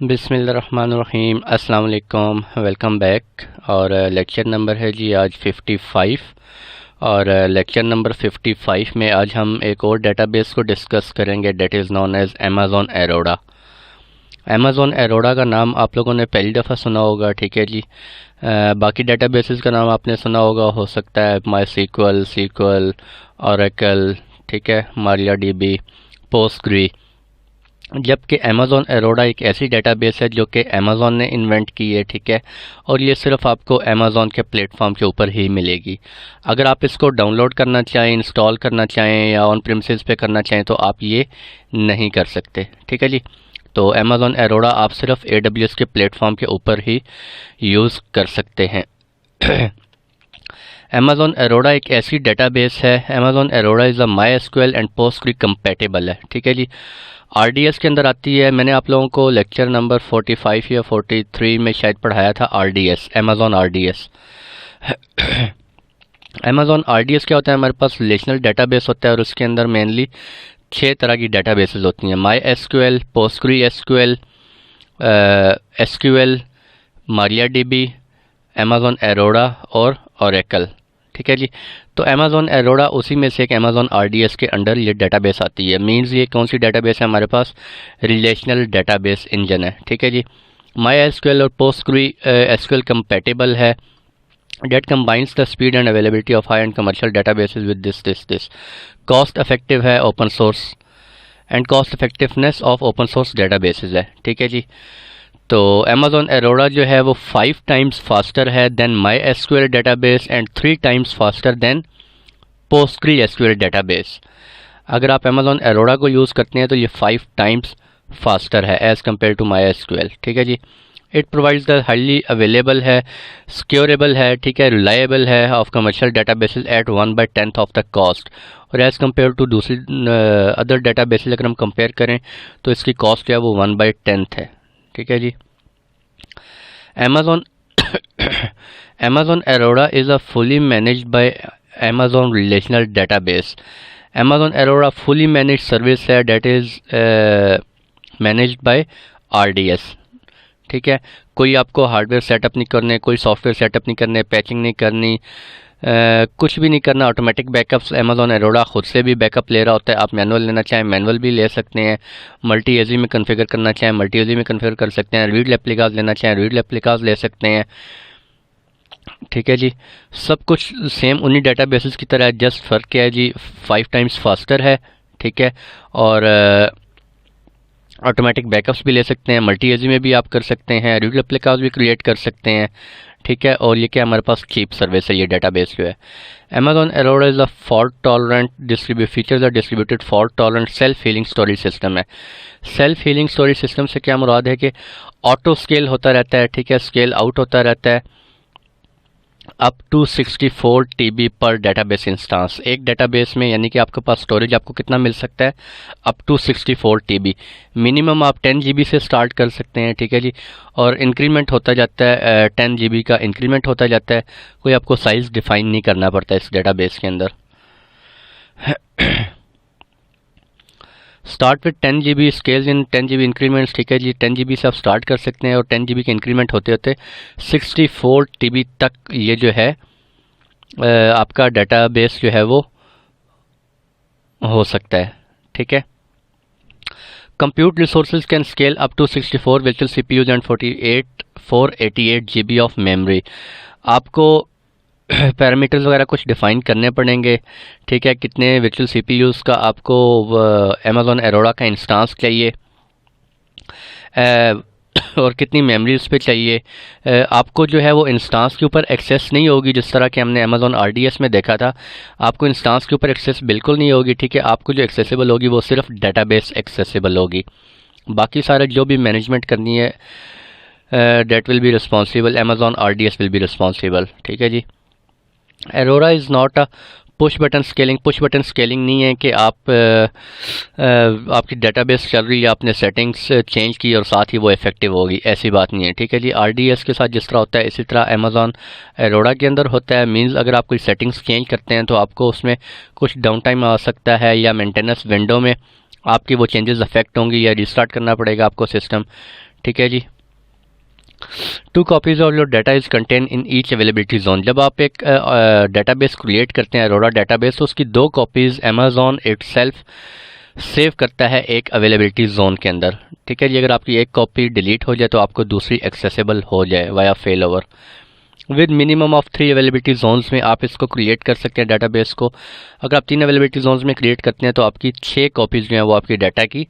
बिस्मिल्लाहिर्रहमानिर्रहीम, अस्सलाम वालेकुम, वेलकम बैक। और लेक्चर नंबर है जी आज 55। और लेक्चर नंबर 55 में आज हम एक और डेटाबेस को डिस्कस करेंगे, that is known as Amazon Aurora. Amazon Aurora का नाम आप लोगों ने पहली दफ़ा सुना होगा, ठीक है जी। बाकी डेटाबेसेस का नाम आपने सुना होगा, हो सकता है माई सीक्वल, ओरेकल, ठीक है, मारिया डीबी, पोस्टग्री। जबकि अमेज़न एरोडा एक ऐसी डेटाबेस है जो कि अमेज़न ने इन्वेंट की है, ठीक है, और ये सिर्फ आपको अमेज़न के प्लेटफॉर्म के ऊपर ही मिलेगी। अगर आप इसको डाउनलोड करना चाहें, इंस्टॉल करना चाहें या ऑन प्रीमिसेस पे करना चाहें तो आप ये नहीं कर सकते, ठीक है जी। तो अमेज़न एरोडा आप सिर्फ AWS के प्लेटफॉर्म के ऊपर ही यूज़ कर सकते हैं। अमेज़न एरोडा एक ऐसी डेटाबेस है, Amazon Aurora is a MySQL and Postgre compatible है, ठीक है जी। RDS के अंदर आती है। मैंने आप लोगों को लेक्चर नंबर 45 या 43 में शायद पढ़ाया था RDS, Amazon RDS। Amazon RDS क्या होता है? हमारे पास रिलेशनल डेटाबेस होता है और उसके अंदर मेनली 6 तरह की डेटाबेसेस होती हैं: MySQL, PostgreSQL, SQL, MariaDB, Amazon Aurora और ओरेकल, ठीक है जी। तो अमेज़न एरोडा उसी में से एक अमेज़न RDS के अंडर ये डेटाबेस आती है। मींस ये कौन सी डेटाबेस है? हमारे पास रिलेशनल डेटाबेस इंजन है, ठीक है जी। MySQL और पोस्टग्री SQL कंपैटिबल है। That combines the speed and availability of high end commercial databases with this. Cost effective है, open source and cost effectiveness of open source databases है, ठीक है जी। तो अमेज़न एरोडा जो है वो 5 टाइम्स फास्टर है देन MySQL database and 3 times faster than PostgreSQL database. अगर आप अमेज़न एरोडा को यूज़ करते हैं तो ये 5 टाइम्स फास्टर है एज़ कम्पेयर टू MySQL, ठीक है जी। It provides the highly available है, सिक्योरेबल है, ठीक है, रिलायबल है of commercial databases at 1/10 of the cost. और एज़ कम्पेयर टू दूसरी अदर डेटाबेसेस अगर हम कंपेयर करें तो इसकी कॉस्ट जो है वो 1/10 है, ठीक है जी। Amazon Amazon Aurora is a fully managed by Amazon relational database. Amazon Aurora fully managed service है that is managed by RDS, ठीक है। कोई आपको हार्डवेयर सेटअप नहीं करने, कोई सॉफ्टवेयर सेटअप नहीं करने, पैचिंग नहीं करनी, कुछ भी नहीं करना। ऑटोमेटिक बैकअप्स अमेज़न एरोडा खुद से भी बैकअप ले रहा होता है। आप मैनुअल लेना चाहें मैनुअल भी ले सकते हैं, मल्टी एजी में कन्फिगर करना चाहें मल्टी एजी में कन्फिगर कर सकते हैं, रीड रेप्लिकास लेना चाहें रीड रेप्लिकास ले सकते हैं, ठीक है जी। सब कुछ सेम उन्हीं डेटाबेसेस की तरह है, जस्ट फ़र्क क्या है जी, 5 टाइम्स फास्टर है, ठीक है। और ऑटोमेटिक बैकअप्स भी ले सकते हैं, मल्टी एजी में भी आप कर सकते हैं, रीड रेप्लिकास भी क्रिएट कर सकते हैं, ठीक है। और ये क्या हमारे पास चीप सर्विस है ये डेटाबेस जो है। Amazon Aurora is a fault tolerant features a distributed fault tolerant self healing storage system है। सेल्फ हीलिंग स्टोरेज सिस्टम से क्या मुराद है कि ऑटो स्केल होता रहता है, ठीक है, स्केल आउट होता रहता है अप टू 64 TB पर डेटाबेस इंस्टांस। एक डेटाबेस में यानी कि आपके पास स्टोरेज आपको कितना मिल सकता है? Up to 64 TB। मिनिमम आप 10 GB से स्टार्ट कर सकते हैं, ठीक है जी। और इंक्रीमेंट होता जाता है, 10 GB का इंक्रीमेंट होता जाता है। कोई आपको साइज़ डिफाइन नहीं करना पड़ता इस डेटाबेस के अंदर। Start with 10 GB scales in 10 GB increments, ठीक है जी। 10 GB से आप स्टार्ट कर सकते हैं और 10 GB के इंक्रीमेंट होते होते 64 TB तक ये जो है आपका डेटाबेस जो है वो हो सकता है, ठीक है। Compute resources can scale up to 64 virtual CPUs and 488 GB of memory. आपको पैरामीटर्स वगैरह कुछ डिफाइन करने पड़ेंगे, ठीक है। कितने वर्चुअल CPUs का आपको अमेज़न एरोडा का इंस्टांस चाहिए और कितनी मेमोरी उस पर चाहिए। आपको जो है वो इंस्टांस के ऊपर एक्सेस नहीं होगी, जिस तरह कि हमने अमेज़न RDS में देखा था। आपको इंस्टांस के ऊपर एक्सेस बिल्कुल नहीं होगी, ठीक है। आपको जो एक्सेसिबल होगी वो सिर्फ डेटाबेस एक्सेसिबल होगी। बाकी सारे जो भी मैनेजमेंट करनी है that will be responsible, Amazon RDS will be responsible, ठीक है जी। Aurora is not a push button scaling नहीं है कि आप आपकी डेटाबेस चल रही है, आपने सेटिंग्स चेंज की और साथ ही वो इफेक्टिव होगी, ऐसी बात नहीं है, ठीक है जी। RDS के साथ जिस तरह होता है इसी तरह अमेज़न एरोरा के अंदर होता है। मींस अगर आप कोई सेटिंग्स चेंज करते हैं तो आपको उसमें कुछ डाउन टाइम आ सकता है या मेंटेनेंस विंडो में आपकी वो चेंजेस अफेक्ट होंगी या रिस्टार्ट करना पड़ेगा आपको सिस्टम, ठीक है जी। 2 copies of your data is contain in each availability zone. जब आप एक डाटाबेस क्रिएट करते हैं अरोरा डाटाबेस, तो उसकी 2 कॉपीज अमेजोन इटसेल्फ सेव करता है एक अवेलेबिलिटी जोन के अंदर। ठीक है जी। अगर आपकी एक कॉपी डिलीट हो जाए तो आपको दूसरी एक्सेसिबल हो जाए via fail over. With minimum of 3 availability zones में आप इसको क्रिएट कर सकते हैं डाटाबेस को। अगर आप 3 अवेलेबिलिटी जोन्स में क्रिएट करते हैं तो आपकी 6 कॉपीज़ जो हैं वो आपकी डाटा की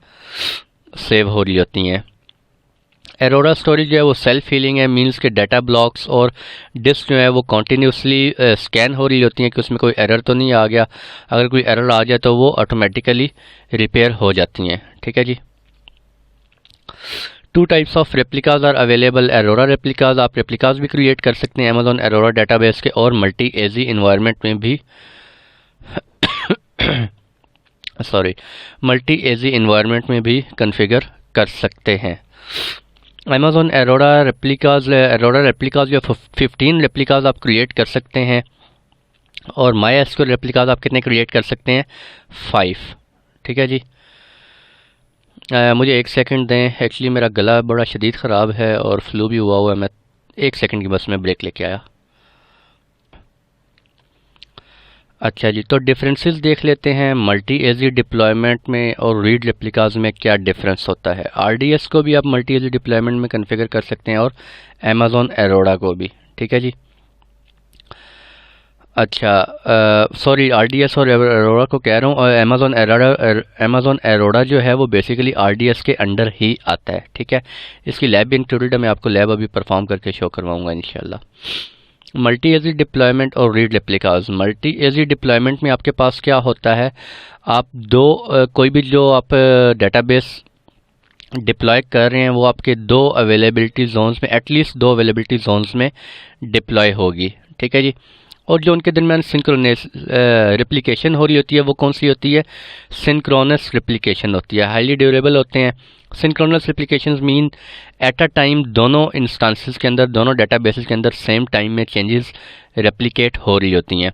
सेव हो रही होती हैं। एरोरा स्टोरेज जो है वो सेल्फ हीलिंग है, मींस के डाटा ब्लॉक्स और डिस्क जो है वो कॉन्टीन्यूसली स्कैन हो रही होती हैं कि उसमें कोई एरर तो नहीं आ गया। अगर कोई एरर आ जाए तो वो ऑटोमेटिकली रिपेयर हो जाती हैं। ठीक है जी। 2 types of replicas are available. Aurora replicas, आप रेप्लिकाज भी क्रिएट कर सकते हैं अमेजोन एरोरा डाटाबेस के, और मल्टी एजी इन्वायरमेंट में भी मल्टी एजी इन्वायरमेंट में भी कॉन्फ़िगर कर सकते हैं। अमेजोन एरोरा रेप्लिकाज जो 15 रेप्लिकाज आप क्रिएट कर सकते हैं, और माई एसक्यूएल रेप्लिकाज आप कितने क्रिएट कर सकते हैं? 5। ठीक है जी। मुझे 1 सेकंड दें, एक्चुअली मेरा गला बड़ा शदीद ख़राब है और फ्लू भी हुआ है। मैं 1 सेकंड की बस में ब्रेक लेके आया। अच्छा जी, तो डिफरेंसेस देख लेते हैं मल्टी एजी डिप्लॉयमेंट में और रीड रेप्लिकाज में क्या डिफरेंस होता है। आरडीएस को भी आप मल्टी एजी डिप्लॉयमेंट में कॉन्फ़िगर कर सकते हैं और अमेजोन एरोरा को भी। ठीक है जी। अच्छा, सॉरी, आरडीएस और एरोरा को कह रहा हूँ, और अमेजोन एरोरा जो है वो बेसिकली आरडीएस के अंडर ही आता है। ठीक है। इसकी लैब भी इंक्लूडेड है, मैं आपको लैब अभी परफॉर्म करके शो करवाऊंगा इंशाल्लाह। मल्टी एजी डिप्लॉयमेंट और read replicas. Multi AZ deployment में आपके पास क्या होता है, आप कोई भी जो आप डेटाबेस डिप्लॉय कर रहे हैं वो आपके 2 अवेलेबिलिटी जोन्स में, एटलीस्ट 2 अवेलेबिलिटी जोन्स में डिप्लॉय होगी। ठीक है जी। और जो उनके दरमियान सिंक्रोनस रेप्लिकेशन हो रही होती है वो कौन सी होती है? सिंक्रोनस रेप्लिकेशन होती है। हाईली ड्यूरेबल होते हैं। Synchronous replications mean at a time दोनों इंस्टांसेस के अंदर, दोनों डेटाबेसेस के अंदर सेम टाइम में चेंजेस रेप्लिकेट हो रही होती हैं।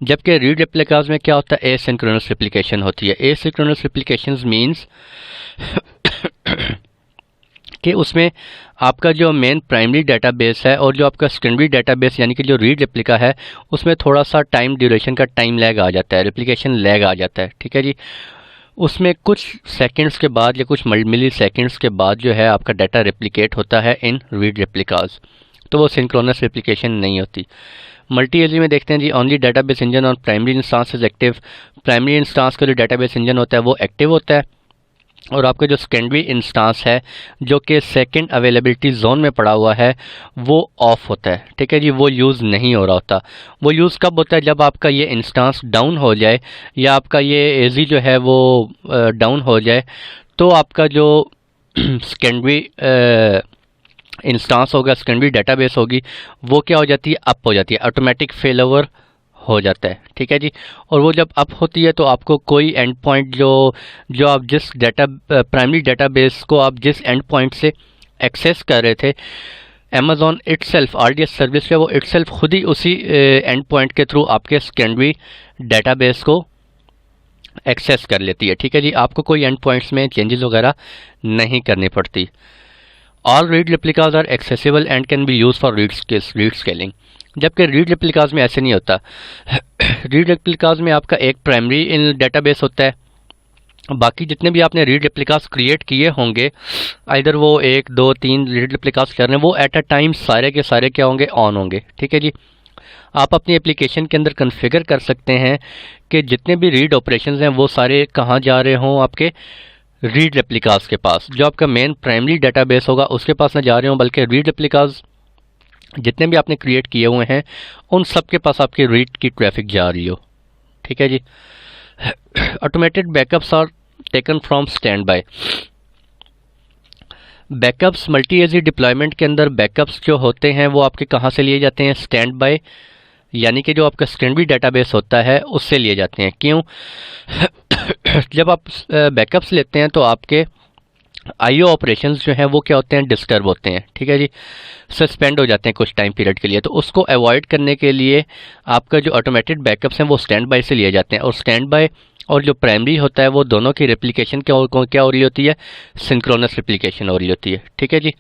जबकि रीड रेप्लिकाज में क्या होता है? एसिंक्रोनस रेप्लिकेशन होती है। एसिंक्रोनस रेप्लिकेशंस मीन्स कि उसमें आपका जो मेन प्राइमरी डेटाबेस है और जो आपका सेकेंडरी डेटाबेस यानी कि जो रीड रेप्लिका है उसमें थोड़ा सा टाइम ड्यूरेशन का टाइम लैग आ जाता है, रेप्लिकेशन लैग आ जाता है। ठीक है जी। उसमें कुछ सेकंड्स के बाद या कुछ मिली सेकंड्स के बाद जो है आपका डाटा रेप्लिकेट होता है इन रीड रेप्लिकाज, तो वो सिंक्रोनस रेप्लिकेशन नहीं होती। मल्टी एजी में देखते हैं जी, only database engine on primary instance is active. Primary instance का जो डेटाबेस इंजन होता है वो एक्टिव होता है, और आपका जो सेकेंडरी इंस्टांस है जो कि सेकंड अवेलेबिलिटी जोन में पड़ा हुआ है वो ऑफ होता है। ठीक है जी। वो यूज़ नहीं हो रहा होता। वो यूज़ कब होता है? जब आपका ये इंस्टांस डाउन हो जाए या आपका ये एजी जो है वो डाउन हो जाए, तो आपका जो सेकेंडरी इंस्टांस होगा, सेकेंडरी डेटाबेस होगी, वो क्या हो जाती है? अप हो जाती है, ऑटोमेटिक फेल ओवर हो जाता है। ठीक है जी। और वो जब अप होती है तो आपको कोई एंड पॉइंट जो आप जिस प्राइमरी डेटाबेस को आप जिस एंड पॉइंट से एक्सेस कर रहे थे, अमेजोन इटसेल्फ आरडीएस सर्विस है वो इटसेल्फ खुद ही उसी एंड पॉइंट के थ्रू आपके सेकेंडरी डेटाबेस को एक्सेस कर लेती है। ठीक है जी। आपको कोई एंड पॉइंट्स में चेंजेस वगैरह नहीं करनी पड़ती। All read replicas are accessible and can be use for read scaling. जबकि रीड रेप्लिकाज में ऐसे नहीं होता। रीड रेप्लिकाज में आपका एक प्राइमरी डेटाबेस होता है, बाकी जितने भी आपने रीड रेप्लिकाज क्रिएट किए होंगे, इधर वो 1 2 3 रीड रेप्लिकाज कर रहे हैं, वो एट अ टाइम सारे के सारे क्या होंगे? ऑन होंगे। ठीक है जी। आप अपनी एप्लीकेशन के अंदर कॉन्फ़िगर कर सकते हैं कि जितने भी रीड ऑपरेशंस हैं वो सारे कहाँ जा रहे हों? आपके रीड रेप्लिकाज के पास। जो आपका मेन प्राइमरी डेटाबेस होगा उसके पास ना जा रहे हों, बल्कि रीड रेप्लिकाज जितने भी आपने क्रिएट किए हुए हैं उन सब के पास आपकी रीड की ट्रैफिक जा रही हो। ठीक है जी। Automated backups are taken from standby. Backups multi AZ deployment के अंदर बैकअप्स जो होते हैं वो आपके कहाँ से लिए जाते हैं? स्टैंड बाय, यानी कि जो आपका सेकेंडरी डेटाबेस होता है उससे लिए जाते हैं। क्यों? जब आप बैकअप्स लेते हैं तो आपके आईओ ऑपरेशंस जो हैं वो क्या होते हैं? डिस्टर्ब होते हैं। ठीक है जी। सस्पेंड हो जाते हैं कुछ टाइम पीरियड के लिए। तो उसको अवॉइड करने के लिए आपका जो ऑटोमेटेड बैकअप्स हैं वो स्टैंड बाय से लिए जाते हैं, और स्टैंड बाय और जो प्राइमरी होता है वो दोनों की रेप्लिकेशन क्या हो रही होती है, सिंक्रोनस रेप्लिकेशन हो रही होती है। ठीक है जी।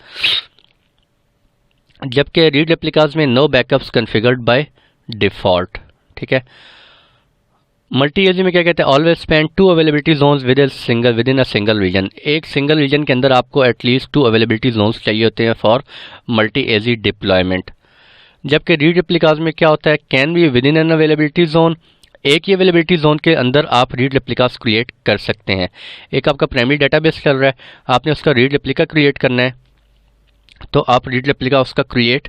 जबकि रीड रेप्लिकाज में no backups configured by default. ठीक है। मल्टी एजी में क्या कहते हैं, always spend 2 availability zones within a single region. एक सिंगल रीजन के अंदर आपको एटलीस्ट 2 अवेलेबिलिटी जोन्स चाहिए होते हैं फॉर मल्टी एजी डिप्लॉयमेंट। जबकि रीड रेप्लिकाज में क्या होता है, can be with in an availability zone. एक ही अवेलेबिलिटी जोन के अंदर आप रीड रेप्लिकास क्रिएट कर सकते हैं। एक आपका प्राइमरी डेटाबेस चल रहा है, आपने उसका रीड रेप्लिका क्रिएट करना है, तो आप रीड रेप्लिका उसका क्रिएट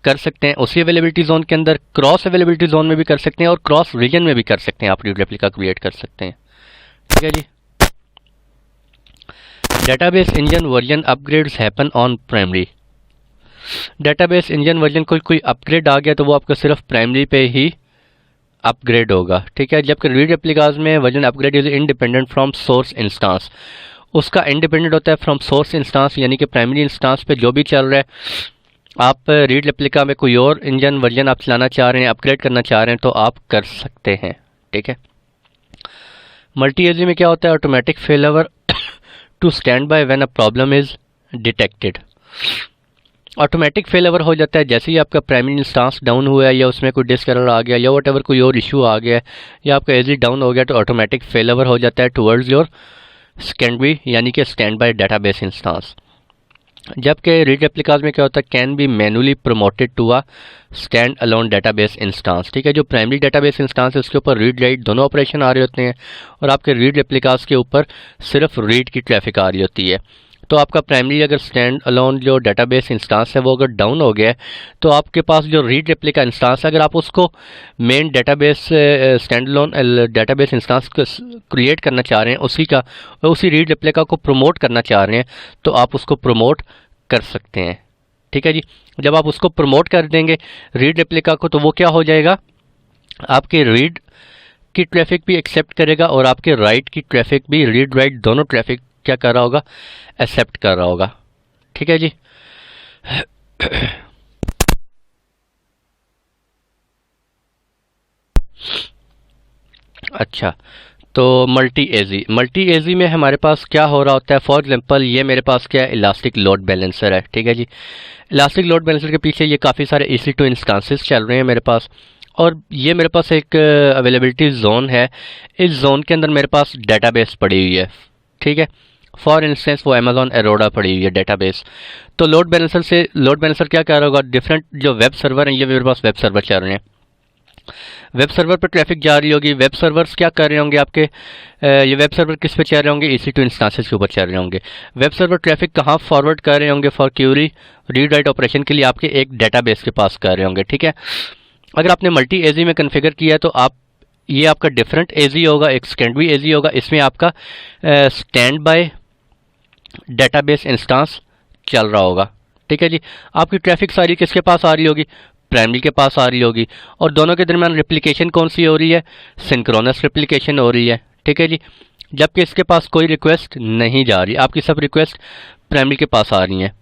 कर सकते हैं उसी अवेलेबिलिटी जोन के अंदर। क्रॉस अवेलेबिलिटी जोन में भी कर सकते हैं और क्रॉस रीजन में भी कर सकते हैं, आप रीड रेप्लिका क्रिएट कर सकते हैं। ठीक है जी। Database engine version upgrades happen on primary. Database engine version कोई अपग्रेड आ गया तो वो आपका सिर्फ प्राइमरी पे ही अपग्रेड होगा। ठीक है। जबकि रीड रेप्लिकाज में version upgrade is independent from source instance. उसका इंडिपेंडेंट होता है फ्रॉम सोर्स इंस्टांस, यानी कि प्राइमरी इंस्टांस पे जो भी चल रहा है, आप रीड रेप्लिका में कोई और इंजन वर्जन आप चलाना चाह रहे हैं, अपग्रेड करना चाह रहे हैं, तो आप कर सकते हैं। ठीक है। मल्टी एजी में क्या होता है, automatic failover to stand by when a problem is detected. Automatic failover हो जाता है जैसे ही आपका प्राइमरी इंस्टांस डाउन हुआ है या उसमें कोई डिस्क एरर आ गया या वट कोई और इशू आ गया है या आपका एजी डाउन हो गया, तो ऑटोमेटिक फेलओवर हो जाता है टुवर्ड्स योर सेकेंडरी यानी कि स्टैंड बाय डेटाबेस इंस्टांस। जबकि रीड रेप्लिकाज में क्या होता है, can be manually promoted to a standalone database instance. ठीक है। जो प्राइमरी डेटाबेस इंस्टांस है उसके ऊपर रीड राइट दोनों ऑपरेशन आ रहे होते हैं और आपके रीड रेप्लिकाज के ऊपर सिर्फ रीड की ट्रैफिक आ रही होती है। तो आपका प्राइमरी अगर स्टैंड अलोन जो डेटाबेस इंस्टांस है वो अगर डाउन हो गया है तो आपके पास जो रीड रेप्लिका इंस्टांस है, अगर आप उसको main database stand alone database instance को क्रिएट करना चाह रहे हैं, उसी रीड रेप्लिका को प्रमोट करना चाह रहे हैं, तो आप उसको प्रमोट कर सकते हैं। ठीक है जी। जब आप उसको प्रमोट कर देंगे रीड रेप्लिका को, तो वो क्या हो जाएगा, आपके रीड की ट्रैफिक भी एक्सेप्ट करेगा और आपके राइट की ट्रैफिक भी, रीड राइट दोनों ट्रैफिक क्या कर रहा होगा, एक्सेप्ट कर रहा होगा। ठीक है जी। अच्छा, तो मल्टी एजी में हमारे पास क्या हो रहा होता है, फॉर एग्जांपल ये मेरे पास क्या है, इलास्टिक लोड बैलेंसर है। ठीक है जी। इलास्टिक लोड बैलेंसर के पीछे ये काफ़ी सारे EC2 इंस्टांसेस चल रहे हैं मेरे पास, और ये मेरे पास एक अवेलेबिलिटी जोन है। इस जोन के अंदर मेरे पास डेटाबेस पड़ी हुई है। ठीक है। फॉर इंस्टेंस वो अमेजॉन एरोडा पड़ी हुई है डेटाबेस। तो लोड बैलेंसर क्या कर रहा होगा, डिफरेंट जो वेब सर्वर हैं, ये मेरे पास वेब सर्वर चल रहे हैं, वेब सर्वर पर ट्रैफिक जा रही होगी। वेब सर्वर्स क्या कर रहे होंगे आपके, ये वेब सर्वर किस पे चल रहे होंगे, EC2 इंस्टांसेस के ऊपर चल रहे होंगे। वेब सर्वर ट्रैफिक कहाँ फॉरवर्ड कर रहे होंगे, for query read write operation के लिए आपके एक डेटाबेस के पास कर रहे होंगे। ठीक है। अगर आपने मल्टी एजी में कन्फिगर किया है तो ये आपका डिफरेंट एजी होगा, एक सेकेंडरी एजी होगा, इसमें आपका स्टैंड बाय डेटाबेस इंस्टांस चल रहा होगा। ठीक है जी। आपकी ट्रैफिक सारी किसके पास आ रही होगी, प्राइमरी के पास आ रही होगी, और दोनों के दरमियान रेप्लिकेशन कौन सी हो रही है, सिंक्रोनस रेप्लिकेशन हो रही है। ठीक है जी। जबकि इसके पास कोई रिक्वेस्ट नहीं जा रही, आपकी सब रिक्वेस्ट प्राइमरी के पास आ रही हैं।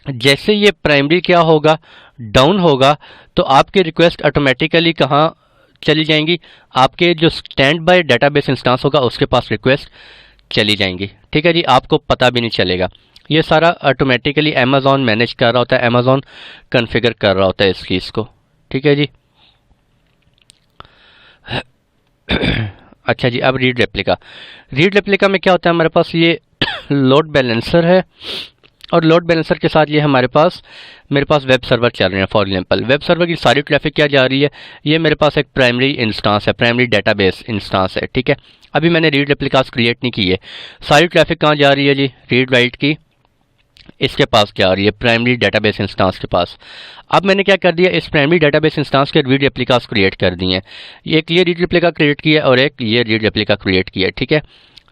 जैसे ये प्राइमरी क्या होगा, डाउन होगा, तो आपकी रिक्वेस्ट ऑटोमेटिकली कहाँ चली जाएंगी, आपके जो स्टैंड बाय डेटाबेस इंस्टांस होगा उसके पास रिक्वेस्ट चली जाएंगी। ठीक है जी। आपको पता भी नहीं चलेगा। ये सारा ऑटोमेटिकली अमेजॉन मैनेज कर रहा होता है, अमेजॉन कॉन्फ़िगर कर रहा होता है इस चीज़ को। ठीक है जी। अच्छा जी। अब रीड रेप्लिका में क्या होता है, हमारे पास ये लोड बैलेंसर है, और लोड बैलेंसर के साथ ये मेरे पास वेब सर्वर चल रहे हैं। फॉर एग्जांपल वेब सर्वर की सारी ट्रैफिक क्या जा रही है, ये मेरे पास एक प्राइमरी इंस्टांस है, प्राइमरी डेटाबेस इंस्टांस है। ठीक है। अभी मैंने रीड रेप्लिकास क्रिएट नहीं की है। सारी ट्रैफिक कहाँ जा रही है जी, रीड राइट की इसके पास क्या आ रही है, प्राइमरी डेटाबेस इंस्टांस के पास। अब मैंने क्या कर दिया, इस प्राइमरी डेटाबेस इंस्टांस के रीड रेप्लिकास क्रिएट कर दिए हैं। एक ये रीड रेप्लिका क्रिएट किया और एक ये रीड रेप्लिका क्रिएट किया। ठीक है।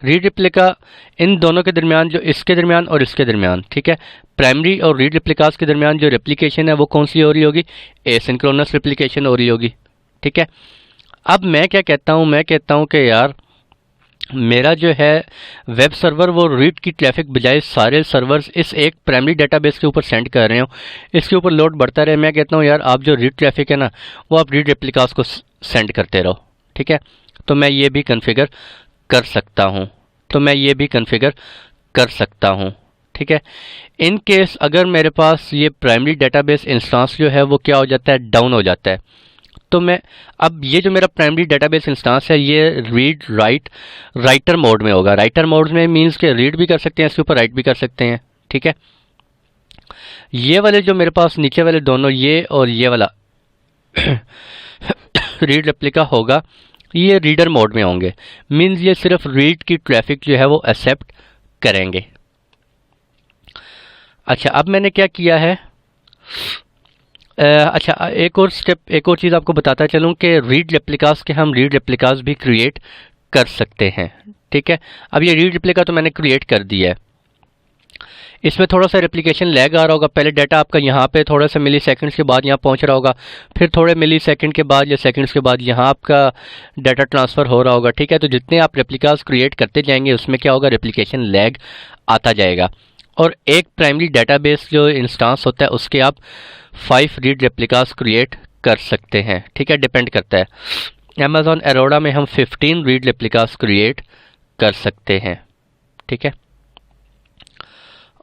रीड रेप्लिका इन दोनों के दरमियान, जो इसके दरमियान और इसके दरमियान, ठीक है, प्राइमरी और रीड रेप्लिकास के दरमियान जो रेप्लिकेशन है वो कौन सी हो रही होगी, एसिंक्रोनस रेप्लिकेशन हो रही होगी। ठीक है। अब मैं क्या कहता हूँ, मैं कहता हूँ कि यार मेरा जो है वेब सर्वर वो रीड की ट्रैफिक बजाय सारे सर्वर्स इस एक प्राइमरी डेटाबेस के ऊपर सेंड कर रहे हो, इसके ऊपर लोड बढ़ता रहे। मैं कहता हूँ यार आप जो रीड ट्रैफिक है ना वो आप रीड रेप्लिकास को सेंड करते रहो। ठीक है। तो मैं ये भी कॉन्फ़िगर कर सकता हूँ, ठीक है। इन केस अगर मेरे पास ये प्राइमरी डेटाबेस इंस्टेंस जो है वो क्या हो जाता है, डाउन हो जाता है, तो मैं अब ये जो मेरा प्राइमरी डेटाबेस इंस्टेंस है ये रीड राइट राइटर मोड में होगा। राइटर मोड में मींस के रीड भी कर सकते हैं इसके ऊपर, राइट भी कर सकते हैं, ठीक है। ये वाले जो मेरे पास नीचे वाले दोनों, ये और ये वाला रीड रेप्लिका होगा, ये रीडर मोड में होंगे। मींस ये सिर्फ रीड की ट्रैफिक जो है वो एक्सेप्ट करेंगे। अच्छा, अब मैंने क्या किया है, अच्छा एक और स्टेप, एक और चीज़ आपको बताता चलूँ कि रीड रेप्लिकास के हम रीड रेप्लिकास भी क्रिएट कर सकते हैं, ठीक है। अब ये रीड रेप्लिका तो मैंने क्रिएट कर दिया है, इसमें थोड़ा सा रेप्लिकेशन लैग आ रहा होगा। पहले डाटा आपका यहाँ पे थोड़ा सा मिली सेकेंड्स के बाद यहाँ पहुँच रहा होगा, फिर थोड़े मिली सेकेंड के बाद या सेकेंड्स के बाद यहाँ आपका डाटा ट्रांसफ़र हो रहा होगा, ठीक है। तो जितने आप रेप्लिकास क्रिएट करते जाएंगे उसमें क्या होगा, रेप्लिकेशन लैग आता जाएगा। और एक प्राइमरी डेटाबेस जो इंस्टेंस होता है उसके आप 5 रीड रेप्लिकास क्रिएट कर सकते हैं, ठीक है, डिपेंड करता है। अमेज़ॉन एरोडा में हम 15 रीड रेप्लिकास क्रिएट कर सकते हैं, ठीक है।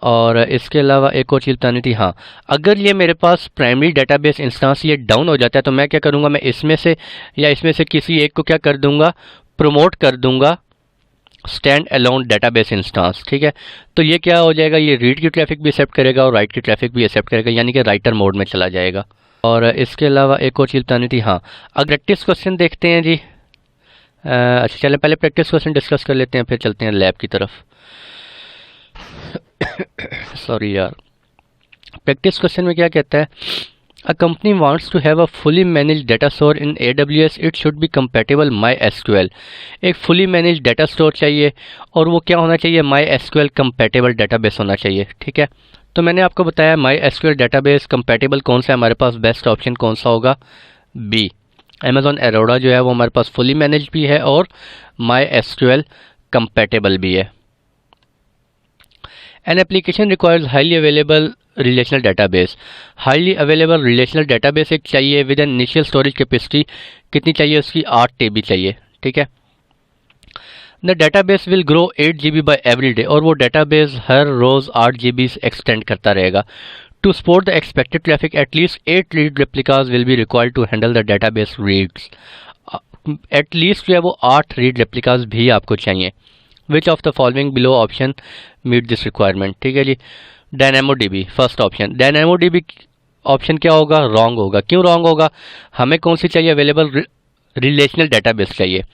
और इसके अलावा एक और चीज़ बतानी थी, हाँ, अगर ये मेरे पास प्राइमरी डेटाबेस इंस्टेंस ये डाउन हो जाता है तो मैं क्या करूँगा, मैं इसमें से या इसमें से किसी एक को क्या कर दूँगा, प्रमोट कर दूँगा स्टैंड अलोन डेटाबेस इंस्टेंस, ठीक है। तो ये क्या हो जाएगा, ये रीड की ट्रैफिक भी एक्सेप्ट करेगा और राइट की ट्रैफिक भी एक्सेप्ट करेगा, यानी कि राइटर मोड में चला जाएगा। और इसके अलावा एक और चीज़ बतानी थी, हाँ, अब प्रैक्टिस क्वेश्चन देखते हैं जी। अच्छा चलें पहले प्रैक्टिस क्वेश्चन डिस्कस कर लेते हैं, फिर चलते हैं लैब की तरफ। सॉरी यार, प्रैक्टिस क्वेश्चन में क्या कहता है, a company wants to have a fully managed data store in AWS, it should be compatible MySQL। एक फुली मैनेज्ड डेटा स्टोर चाहिए और वो क्या होना चाहिए, MySQL कंपैटिबल डेटाबेस होना चाहिए, ठीक है। तो मैंने आपको बताया MySQL डेटाबेस कंपैटिबल कौन सा है, हमारे पास बेस्ट ऑप्शन कौन सा होगा, बी, अमेज़ॉन एरोडा जो है वो हमारे पास फुली मैनेज्ड भी है और MySQL कंपैटिबल भी है। An application requires highly available relational database। Highly available relational database एक चाहिए with an initial storage capacity कितनी चाहिए उसकी, 8 TB चाहिए, ठीक है। The database will grow 8 GB by every day, और वो डेटाबेस हर रोज़ 8 GB एक्सटेंड करता रहेगा। To support the expected traffic at least 8 read replicas will be required to handle the database reads. At least जो है वो 8 रीड रेप्लिकास भी आपको चाहिए। Which of the following below option meet this requirement, ठीक है जी। DynamoDB first option, DynamoDB option क्या होगा, रॉन्ग होगा। क्यों रॉन्ग होगा, हमें कौन सी चाहिए, अवेलेबल रिलेशनल डेटाबेस चाहिए,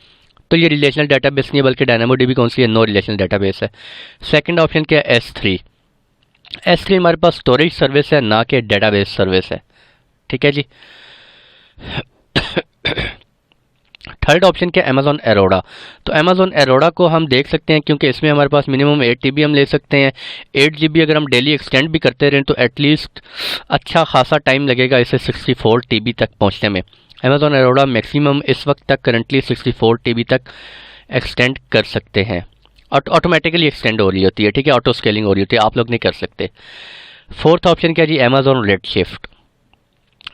तो ये रिलेशनल डेटाबेस नहीं है बल्कि DynamoDB कौन सी है, नो रिलेशनल डेटाबेस है। सेकंड ऑप्शन क्या है, S3। S3 हमारे पास स्टोरेज सर्विस है ना कि डेटाबेस सर्विस है, ठीक है जी। थर्ड ऑप्शन क्या है, अमेज़ॉन एरोडा। तो अमेज़ॉन एरोडा को हम देख सकते हैं क्योंकि इसमें हमारे पास मिनिमम 8 TB हम ले सकते हैं। 8 GB अगर हम डेली एक्सटेंड भी करते रहें तो एटलीस्ट अच्छा खासा टाइम लगेगा इसे 64 TB तक पहुंचने में। अमेज़ॉन एरोडा मैक्सिमम इस वक्त तक करंटली 64 TB तक एक्सटेंड कर सकते हैं, ऑटोमेटिकली एक्सटेंड हो रही होती है, ठीक है, ऑटो स्केलिंग हो रही होती है, आप लोग नहीं कर सकते। फोर्थ ऑप्शन क्या जी, अमेज़ॉन रेडशिफ्ट।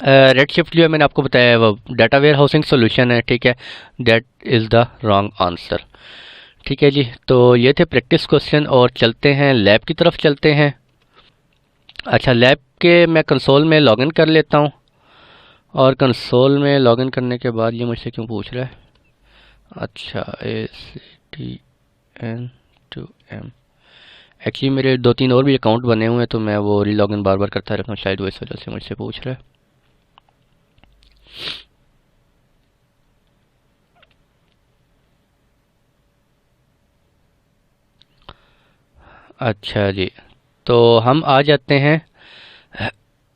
रेडशिफ्ट जो है मैंने आपको बताया वो डाटा वेयर हाउसिंग सोल्यूशन है, ठीक है, that is the wrong answer, ठीक है जी। तो ये थे प्रैक्टिस क्वेश्चन और चलते हैं लैब की तरफ चलते हैं। अच्छा, लैब के मैं कंसोल में लॉगिन कर लेता हूँ और कंसोल में लॉगिन करने के बाद ये मुझसे क्यों पूछ रहा है, अच्छा ACTN2M, एक्चुअली मेरे 2-3 और भी अकाउंट बने हुए हैं तो मैं वो रीलॉगिन बार बार करता रहता हूँ, शायद वो इस वजह से मुझसे पूछ रहा है। अच्छा जी, तो हम आ जाते हैं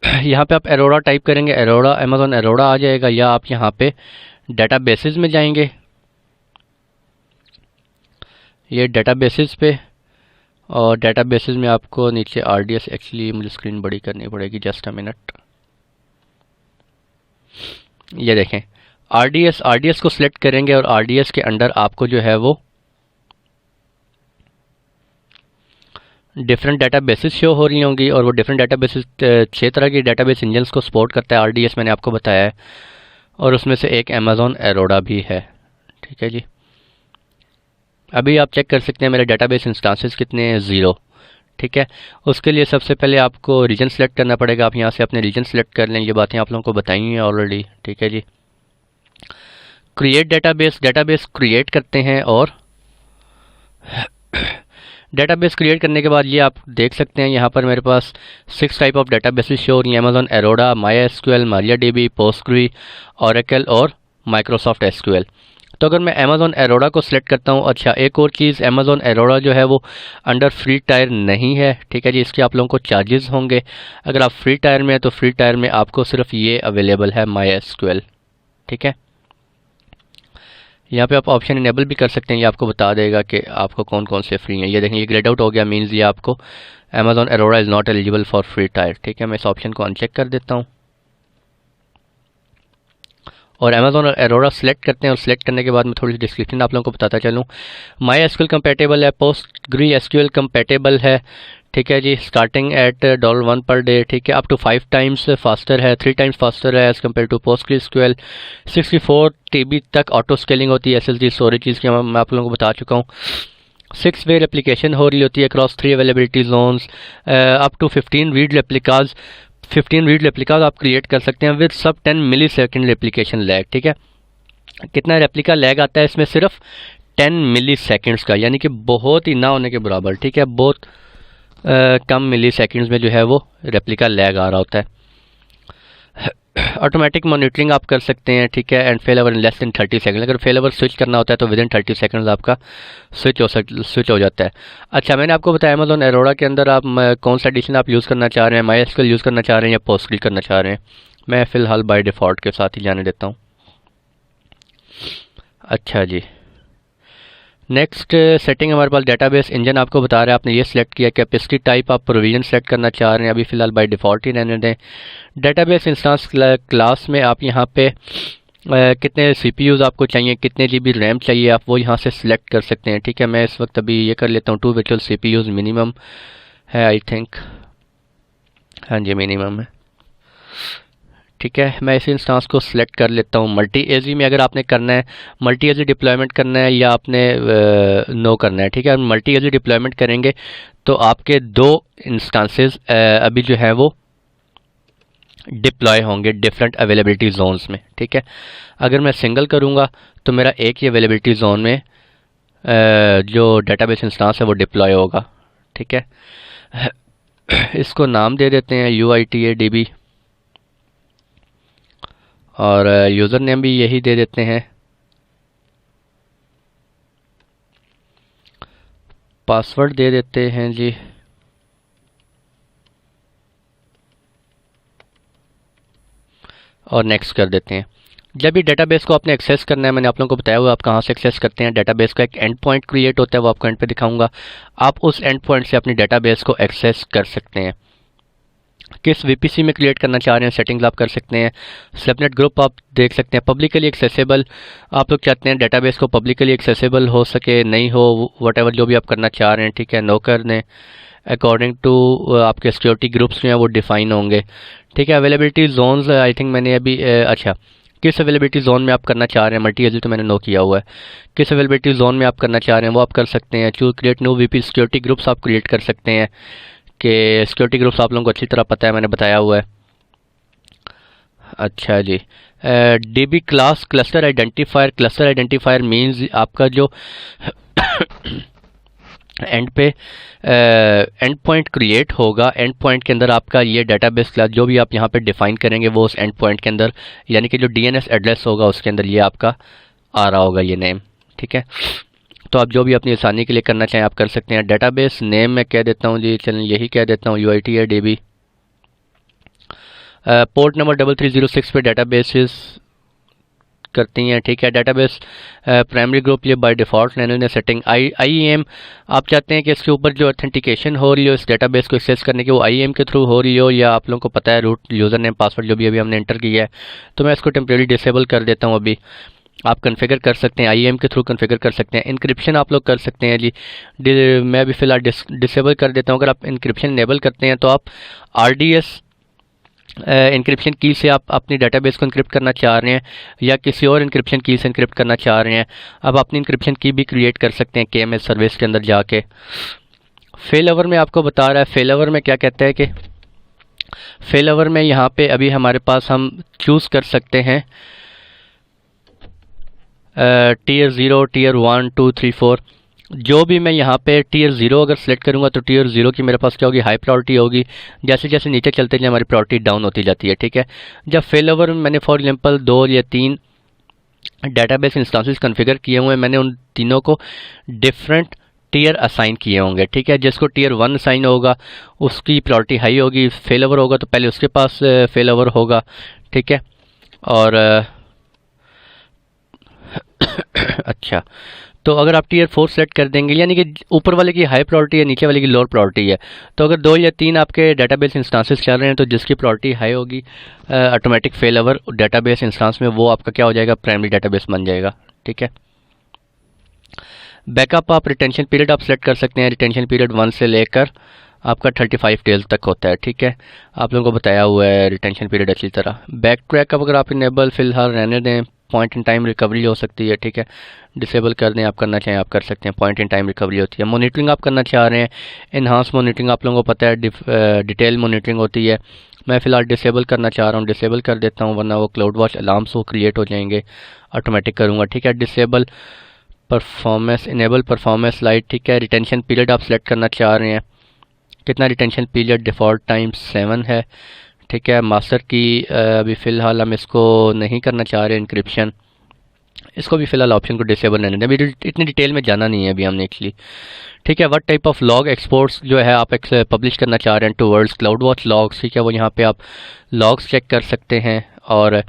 यहाँ पे, आप एरोडा टाइप करेंगे, एरोडा अमेज़ॉन एरोडा आ जाएगा, या आप यहाँ पे डेटाबेसेस में जाएंगे, ये डेटाबेसेस पे, और डेटाबेसेस में आपको नीचे RDS, एक्चुअली मुझे स्क्रीन बड़ी करनी पड़ेगी, जस्ट अ मिनट, ये देखें RDS को सिलेक्ट करेंगे और RDS के अंडर आपको जो है वो डिफरेंट डेटाबेसेस शो हो रही होंगी, और वो डिफरेंट डेटाबेसेस 6 तरह की डेटाबेस इंजन्स को सपोर्ट करता है RDS, मैंने आपको बताया है, और उसमें से एक अमेज़ॉन एरोडा भी है, ठीक है जी। अभी आप चेक कर सकते हैं मेरे डेटाबेस इंस्टांसेस कितने हैं, 0। ठीक है, उसके लिए सबसे पहले आपको रीजन सेलेक्ट करना पड़ेगा। आप यहाँ से अपने रीजन सेलेक्ट कर लें, ये बातें आप लोगों को बताई हैं ऑलरेडी। ठीक है जी। क्रिएट डेटाबेस, डेटाबेस क्रिएट करते हैं और डेटाबेस क्रिएट करने के बाद ये आप देख सकते हैं यहाँ पर मेरे पास 6 टाइप ऑफ डेटाबेसेस शो हो रही हैं, Amazon Aurora, MySQL, MariaDB, Postgre, Oracle और माइक्रोसॉफ्ट एसक्यूएल। तो अगर मैं अमेजॉन एरोडा को सिलेक्ट करता हूँ, अच्छा एक और चीज़, अमेजॉन एरोडा जो है वो अंडर फ्री टायर नहीं है। ठीक है जी, इसके आप लोगों को चार्जेस होंगे। अगर आप फ्री टायर में हैं तो फ्री टायर में आपको सिर्फ ये अवेलेबल है, MySQL। ठीक है, यहाँ पे आप ऑप्शन इनेबल भी कर सकते हैं, ये आपको बता देगा कि आपको कौन कौन से फ्री हैं। ये देखें, ये ग्रेड आउट हो गया, मीन्स ये आपको Amazon Aurora is not eligible for free tier. ठीक है, मैं इस ऑप्शन को अनचेक कर देता हूँ और अमेजॉन एरोडा सेलेक्ट करते हैं। और सेलेक्ट करने के बाद मैं थोड़ी सी डिस्क्रिप्शन आप लोगों को बताता चलूँ। MySQL कंपेटेबल है, पोस्टग्री एसक्यूएल कंपेटेबल है। ठीक है जी, स्टार्टिंग एट $1 पर डे। ठीक है, अप टू 5 टाइम्स फास्टर है, 3 टाइम्स फास्टर है एज़ कम्पेयर टू पोस्टग्रीएसक्यूएल। 64 TB तक ऑटो स्केलिंग होती है, SSD स्टोरेज चीज़ की मैं आप लोगों को बता चुका हूँ। 6 वे रेप्लिकेशन हो रही होती है across 3 availability zones. Up to 15 read replicas, 15 read replicas आप क्रिएट कर सकते हैं विद सब 10 मिली सेकेंड रेप्लिकेशन लैग। ठीक है, कितना रेप्लिका लैग आता है इसमें, सिर्फ 10 मिली सेकेंड्स का, यानी कि बहुत ही ना होने के बराबर। ठीक है, बहुत कम मिली सेकेंड्स में जो है वो रेप्लिका लैग आ रहा होता है। ऑटोमेटिक मॉनिटरिंग आप कर सकते हैं। ठीक है, and fail over in less than 30 second. अगर फेल ओवर स्विच करना होता है तो विद इन 30 सेकंड्स आपका स्विच हो जाता है। अच्छा, मैंने आपको बताया अमेजॉन एरोडा के अंदर आप कौन सा एडिशन आप यूज़ करना चाह रहे हैं, MySQL यूज़ करना चाह रहे हैं या पोस्टग्री करना चाह रहे हैं। मैं फ़िलहाल बाय डिफ़ॉल्ट के साथ ही जाने देता हूँ। अच्छा जी, नेक्स्ट सेटिंग हमारे पास डेटाबेस इंजन आपको बता रहा है, आपने ये सिलेक्ट किया कि कैपेसिटी टाइप आप प्रोविजन सेलेक्ट करना चाह रहे हैं। अभी फ़िलहाल बाय डिफ़ॉल्ट ही रहने दें। डेटाबेस इंस्टेंस क्लास में आप यहाँ पे कितने CPUs आपको चाहिए, कितने GB रैम चाहिए, आप वो यहाँ से सिलेक्ट कर सकते हैं। ठीक है, मैं इस वक्त अभी ये कर लेता हूँ, 2 वर्चुअल CPUs मिनिमम है आई थिंक। हाँ जी, मिनिमम है। ठीक है, मैं इस इंस्टेंस को सिलेक्ट कर लेता हूँ। मल्टी एजी में अगर आपने करना है, मल्टी एजी डिप्लॉयमेंट करना है या आपने नो करना है। ठीक है, मल्टी एजी डिप्लॉयमेंट करेंगे तो आपके 2 इंस्टेंसेस अभी जो है वो डिप्लॉय होंगे डिफरेंट अवेलेबिलिटी जोन्स में। ठीक है, अगर मैं सिंगल करूँगा तो मेरा एक ही अवेलेबिलिटी जोन में जो डेटाबेस इंस्टेंस है वो डिप्लॉय होगा। ठीक है, इसको नाम दे देते हैं UITADB और यूज़र नेम भी यही दे देते हैं। पासवर्ड दे देते हैं जी। और नेक्स्ट कर देते हैं। जब भी डेटाबेस को आपने एक्सेस करना है, मैंने आप लोगों को बताया हुआ आप कहाँ से एक्सेस करते हैं। डेटाबेस का एक एंड पॉइंट क्रिएट होता है, वो आपको एंड पे दिखाऊंगा। आप उस एंड पॉइंट से अपनी डेटाबेस को एक्सेस कर सकते हैं। किस VPC में क्रिएट करना चाह रहे हैं, सेटिंग्स आप कर सकते हैं। सबनेट ग्रुप आप देख सकते हैं। पब्लिकली एक्सेसिबल, आप लोग चाहते हैं डेटाबेस को पब्लिकली एक्सेसिबल हो सके, नहीं हो, वटेवर जो भी आप करना चाह रहे हैं। ठीक है, नो कर दें। अकॉर्डिंग टू आपके सिक्योरिटी ग्रुप्स जो हैं वो डिफाइन होंगे। ठीक है, अवेलेबिलिटी जोन्स आई थिंक मैंने अभी अच्छा, किस अवेलेबिलिटी जोन में आप करना चाह रहे हैं, मल्टी एजी तो मैंने नो किया हुआ है। किस अवेलेबिलिटी जोन में आप करना चाह रहे हैं वो आप कर सकते हैं। Choose create new VP security groups आप क्रिएट कर सकते हैं कि सिक्योरिटी ग्रुप्स आप लोगों को अच्छी तरह पता है, मैंने बताया हुआ है। अच्छा जी, DB class cluster identifier. Cluster identifier means आपका जो एंड पे एंड पॉइंट क्रिएट होगा, एंड पॉइंट के अंदर आपका ये डेटाबेस क्लास जो भी आप यहाँ पे डिफाइन करेंगे वो उस एंड पॉइंट के अंदर, यानी कि जो DNS एड्रेस होगा उसके अंदर ये आपका आ रहा होगा, ये नेम। ठीक है, तो आप जो भी अपनी आसानी के लिए करना चाहें आप कर सकते हैं। डेटाबेस नेम मैं कह देता हूँ जी, चलिए यही कह देता हूँ, UITADB। पोर्ट नंबर 3306 पे डेटाबेसेस करती हैं। ठीक है, डेटाबेस प्राइमरी ग्रुप ये बाय डिफ़ॉल्ट रहने सेटिंग। IAM आप चाहते हैं कि इसके ऊपर जो ऑथेंटिकेशन हो रही हो इस डेटाबेस को एक्सेस करने की वो IAM के थ्रू हो रही हो, या आप लोगों को पता है रूट यूज़र नेम पासवर्ड जो भी अभी हमने एंटर किया है, तो मैं इसको टेम्परेरी डिसेबल कर देता हूँ। अभी आप कन्फिगर कर सकते हैं, IAM के थ्रू कन्फिगर कर सकते हैं। इंक्रिप्शन आप लोग कर सकते हैं जी, मैं अभी फ़िलहाल डिसेबल कर देता हूँ। अगर आप इंक्रिप्शन इनेबल करते हैं तो आप RDS इंक्रिप्शन की से आप अपनी डेटाबेस को इंक्रिप्ट करना चाह रहे हैं या किसी और इंक्रिप्शन की से इंक्रिप्ट करना चाह रहे हैं, अब अपनी इंक्रिप्शन की भी क्रिएट कर सकते हैं KML सर्विस के अंदर जाके। फेलओवर में आपको बता रहा है, फेलओवर में क्या कहता है कि फेलओवर में यहाँ पे अभी हमारे पास हम चूज़ कर सकते हैं टीयर 0, टीयर 1, 2, 3, 4। जो भी मैं यहाँ पे टीयर 0 अगर सेलेक्ट करूँगा तो टीयर 0 की मेरे पास क्या होगी, हाई प्रायोरिटी होगी। जैसे जैसे नीचे चलते जाए हमारी प्रायोरिटी डाउन होती जाती है, ठीक है। जब फेलओवर में मैंने फॉर एग्जांपल 2 या 3 डेटाबेस इंस्टांसेस कॉन्फ़िगर किए हुए हैं, मैंने उन तीनों को डिफरेंट टीयर असाइन किए होंगे, ठीक है। जिसको टीयर 1 असाइन होगा उसकी प्रायोरिटी हाई होगी, फेलओवर होगा तो पहले उसके पास फेलओवर होगा, ठीक है। और अच्छा, तो अगर आप टीयर 4 सेलेक्ट कर देंगे, यानी कि ऊपर वाले की हाई प्रायोरिटी है, नीचे वाले की लोअर प्रायोरिटी है, तो अगर 2 या 3 आपके डेटाबेस इंस्टांसेस चल रहे हैं तो जिसकी प्रायोरिटी हाई होगी ऑटोमेटिक फेलओवर डेटाबेस इंस्टांस में वो आपका क्या हो जाएगा, प्राइमरी डेटाबेस बन जाएगा, ठीक है। बैकअप आप रिटेंशन पीरियड आप सेलेक्ट कर सकते हैं, रिटेंशन पीरियड 1 से लेकर आपका 35 डेज तक होता है, ठीक है। आप लोगों को बताया हुआ है रिटेंशन पीरियड अच्छी तरह। बैक ट्रैक अगर आप इनेबल फ़िलहाल रहने दें, पॉइंट इन टाइम रिकवरी हो सकती है, ठीक है। डिसेबल कर दें, आप करना चाहें आप कर सकते हैं, पॉइंट इन टाइम रिकवरी होती है। मॉनिटरिंग आप करना चाह रहे हैं, इन्हांस मॉनिटरिंग आप लोगों को पता है डिटेल मॉनिटरिंग होती है। मैं फ़िलहाल डिसेबल करना चाह रहा हूँ, डिसेबल कर देता हूँ, वरना वो क्लाउड वॉच अलार्म्स वो क्रिएट हो जाएंगे, ऑटोमेटिक करूँगा, ठीक है। Disable performance, enable performance light, ठीक है। रिटेंशन पीरियड आप सेलेक्ट करना चाह रहे हैं, कितना रिटेंशन पीरियड, डिफ़ॉल्ट टाइम 7 है, ठीक है। मास्टर की अभी फ़िलहाल हम इसको नहीं करना चाह रहे इंक्रिप्शन, इसको भी फ़िलहाल ऑप्शन को डिसेबल रहने दें, अभी इतनी डिटेल में जाना नहीं है अभी हमने एक्चुअली, ठीक है। What type of log exports जो है आप पब्लिश करना चाह रहे हैं टूवर्ड्स क्लाउड वॉच लॉग्स, ठीक है, वो यहाँ पे आप लॉग्स चेक कर सकते हैं। और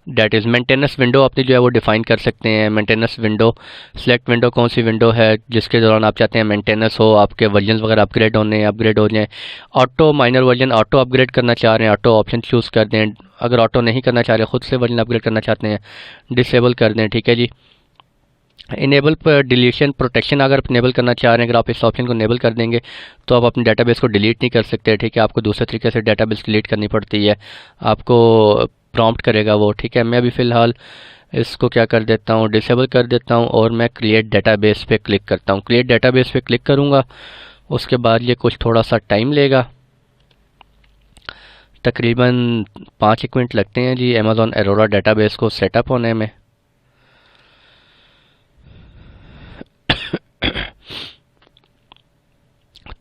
डैट इज़ मेंटेनेंस विंडो अपनी जो है वो डिफ़ाइन कर सकते हैं। मेंटेनेंस विंडो, सिलेक्ट विंडो कौन सी विंडो है जिसके दौरान आप चाहते हैं मेंटेनेंस हो, आपके वर्जन वगैरह अपग्रेड हो जाएँ। Auto minor version auto upgrade करना चाह रहे हैं, ऑटो ऑप्शन चूज़ कर दें। अगर ऑटो नहीं करना चाह रहे, खुद से वर्जन अपग्रेड करना चाहते हैं, डिसेबल कर दें, ठीक है जी। इनेबल पर डिलीशन प्रोटेक्शन अगर आप इनेबल करना चाह रहे हैं, अगर आप इस ऑप्शन को इनेबल कर देंगे तो आप अपने डेटाबेस को डिलीट नहीं कर सकते, ठीक है। आपको दूसरे तरीके से डेटाबेस डिलीट करनी पड़ती है, आपको प्रॉम्प्ट करेगा वो, ठीक है। मैं अभी फ़िलहाल इसको क्या कर देता हूँ, डिसेबल कर देता हूँ और मैं क्रिएट डेटाबेस पे क्लिक करता हूँ। क्रिएट डेटाबेस पे क्लिक करूँगा, उसके बाद ये कुछ थोड़ा सा टाइम लेगा, तकरीबन 5-1 मिनट लगते हैं जी अमेज़ॉन एरोरा डेटाबेस को सेटअप होने में।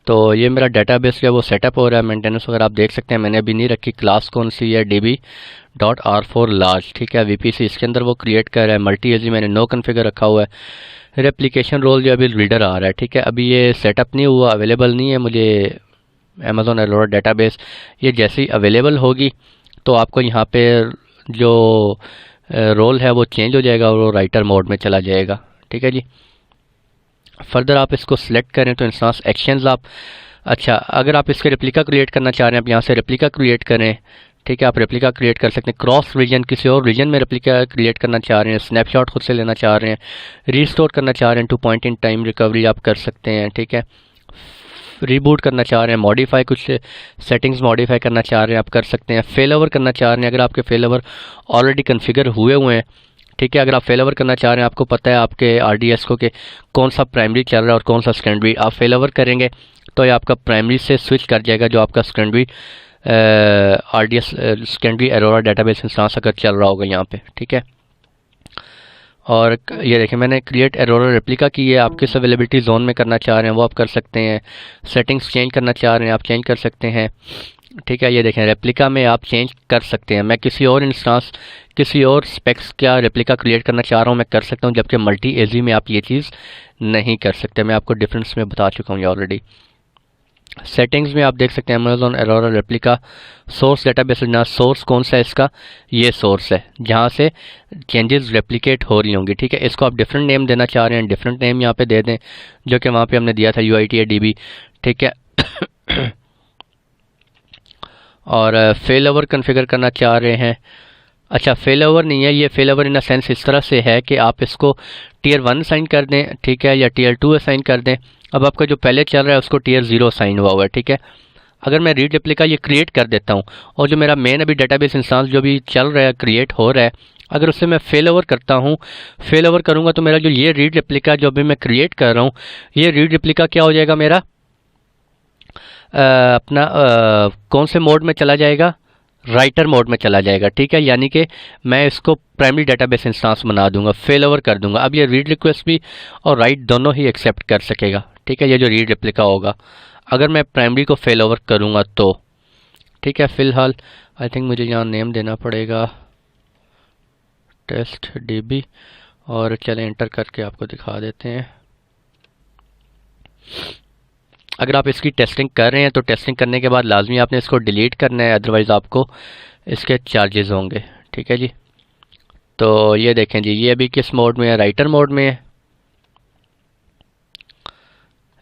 तो ये मेरा डेटाबेस जो है वो सेटअप हो रहा है, मेंटेनेंस वगैरह आप देख सकते हैं, मैंने अभी नहीं रखी। क्लास कौन सी है, db.r4 लार्ज, ठीक है। VPC इसके अंदर वो क्रिएट कर रहा है। मल्टी एजी मैंने नो कॉन्फ़िगर रखा हुआ है। रेप्लिकेशन रोल जो अभी रीडर आ रहा है, ठीक है। अभी ये सेटअप नहीं हुआ, अवेलेबल नहीं है मुझे अमेज़ॉन एरोरा डेटाबेस। ये जैसे ही अवेलेबल होगी तो आपको यहाँ पे जो रोल है वो चेंज हो जाएगा और वो राइटर मोड में चला जाएगा, ठीक है जी। फर्दर आप इसको सिलेक्ट करें तो इंस्टांस एक्शंस आप, अच्छा अगर आप इसके रेप्लिका क्रिएट करना चाह रहे हैं, आप यहाँ से रेप्लिका क्रिएट करें, ठीक है। आप रेप्लिका क्रिएट कर सकते हैं। क्रॉस रीजन, किसी और रीजन में रेप्लिका क्रिएट करना चाह रहे हैं, स्नैपशॉट खुद से लेना चाह रहे हैं, रीस्टोर करना चाह रहे हैं two point in time recovery आप कर सकते हैं, ठीक है। रीबूट करना चाह रहे हैं, मॉडिफाई कुछ सेटिंग्स मॉडिफाई करना चाह रहे हैं आप कर सकते हैं। फेलओवर करना चाह रहे हैं, अगर आपके फेलओवर ऑलरेडी कन्फिगर हुए हुए हैं, ठीक है। अगर आप फेलओवर करना चाह रहे हैं, आपको पता है आपके RDS को कि कौन सा प्राइमरी चल रहा है और कौन सा सेकेंडरी, आप फेलओवर करेंगे तो ये आपका प्राइमरी से स्विच कर जाएगा जो आपका secondary RDS secondary Aurora database instance अगर चल रहा होगा यहाँ पे, ठीक है। और ये देखिए मैंने क्रिएट एरोरा रेप्लिका की है, आप किस अवेलेबिलिटी जोन में करना चाह रहे हैं वो आप कर सकते हैं। सेटिंग्स चेंज करना चाह रहे हैं आप चेंज कर सकते हैं, ठीक है। ये देखें रेप्लिका में आप चेंज कर सकते हैं। मैं किसी और इंस्टांस, किसी और स्पेक्स का रेप्लिका क्रिएट करना चाह रहा हूँ मैं कर सकता हूँ, जबकि मल्टी एजी में आप ये चीज़ नहीं कर सकते। मैं आपको डिफरेंस में बता चुका हूँ ये ऑलरेडी। सेटिंग्स में आप देख सकते हैं Amazon Aurora replica source database, ना सोर्स कौन सा है इसका, ये सोर्स है जहाँ से चेंजेस रेप्लिकेट हो रही होंगी, ठीक है। इसको आप डिफरेंट नेम देना चाह रहे हैं, डिफरेंट नेम यहाँ पे दे दें जो कि वहाँ पे हमने दिया था UITADB, ठीक है। और फेलओवर कन्फिगर करना चाह रहे हैं, अच्छा फेलओवर नहीं है ये, फेलओवर इन अ सेंस इस तरह से है कि आप इसको टीयर 1 असाइन कर दें, ठीक है, या टीयर 2 असाइन कर दें। अब आपका जो पहले चल रहा है उसको टीयर 0 असाइन हुआ है, ठीक है। अगर मैं रीड रेप्लिका ये क्रिएट कर देता हूँ और जो मेरा मेन अभी डेटाबेस इंस्टांस जो भी चल रहा है, क्रिएट हो रहा है, अगर उससे मैं फेल ओवर करता हूँ, फेल ओवर करूँगा तो मेरा जो ये रीड रेप्लिका जो अभी मैं क्रिएट कर रहा हूँ, ये रीड रेप्लिका क्या हो जाएगा मेरा अपना कौन से मोड में चला जाएगा, राइटर मोड में चला जाएगा। ठीक है, यानी कि मैं इसको प्राइमरी डेटाबेस इंस्टांस बना दूंगा, फेल ओवर कर दूंगा। अब ये रीड रिक्वेस्ट भी और राइट दोनों ही एक्सेप्ट कर सकेगा। ठीक है, ये जो रीड रेप्लिका होगा अगर मैं प्राइमरी को फेल ओवर करूंगा तो। ठीक है, फ़िलहाल आई थिंक मुझे यहाँ नेम देना पड़ेगा टेस्ट डीबी, और चलें एंटर करके आपको दिखा देते हैं। अगर आप इसकी टेस्टिंग कर रहे हैं तो टेस्टिंग करने के बाद लाजमी आपने इसको डिलीट करना है, अदरवाइज़ आपको इसके चार्जेस होंगे। ठीक है जी, तो ये देखें जी, ये अभी किस मोड में है, राइटर मोड में है,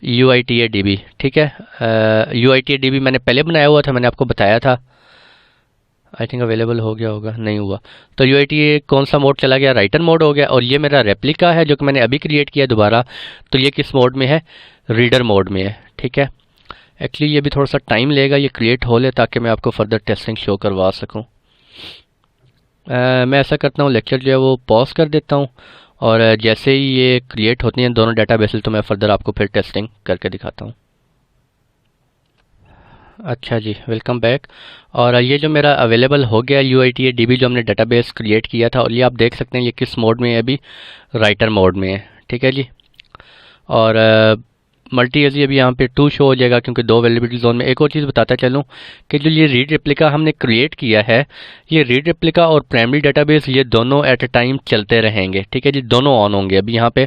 UITADB। ठीक है, UITADB मैंने पहले बनाया हुआ था, मैंने आपको बताया था। आई थिंक अवेलेबल हो गया होगा, नहीं हुआ। तो UITA कौन सा मोड चला गया, राइटर मोड हो गया। और ये मेरा रेप्लिका है जो कि मैंने अभी क्रिएट किया दोबारा, तो ये किस मोड में है, रीडर मोड में है। ठीक है, एक्चुअली ये भी थोड़ा सा टाइम लेगा ये क्रिएट हो ले, ताकि मैं आपको फर्दर टेस्टिंग शो करवा सकूं। मैं ऐसा करता हूँ, लेक्चर जो है वो पॉज कर देता हूँ, और जैसे ही ये क्रिएट होती हैं दोनों डेटाबेसेस तो मैं फर्दर आपको फिर टेस्टिंग करके दिखाता हूँ। अच्छा जी, वेलकम बैक। और ये जो मेरा अवेलेबल हो गया UITADB जो हमने डेटाबेस क्रिएट किया था, और ये आप देख सकते हैं ये किस मोड में है, अभी राइटर मोड में है। ठीक है जी, और मल्टी एजी अभी यहाँ पे 2 शो हो जाएगा क्योंकि 2 अवेलेबिलिटी जोन में। एक और चीज़ बताता चलूँ कि जो ये रीड रेप्लिका हमने क्रिएट किया है, ये रीड रेप्लिका और प्राइमरी डेटाबेस ये दोनों एट अ टाइम चलते रहेंगे। ठीक है जी, दोनों ऑन होंगे। अभी यहाँ पे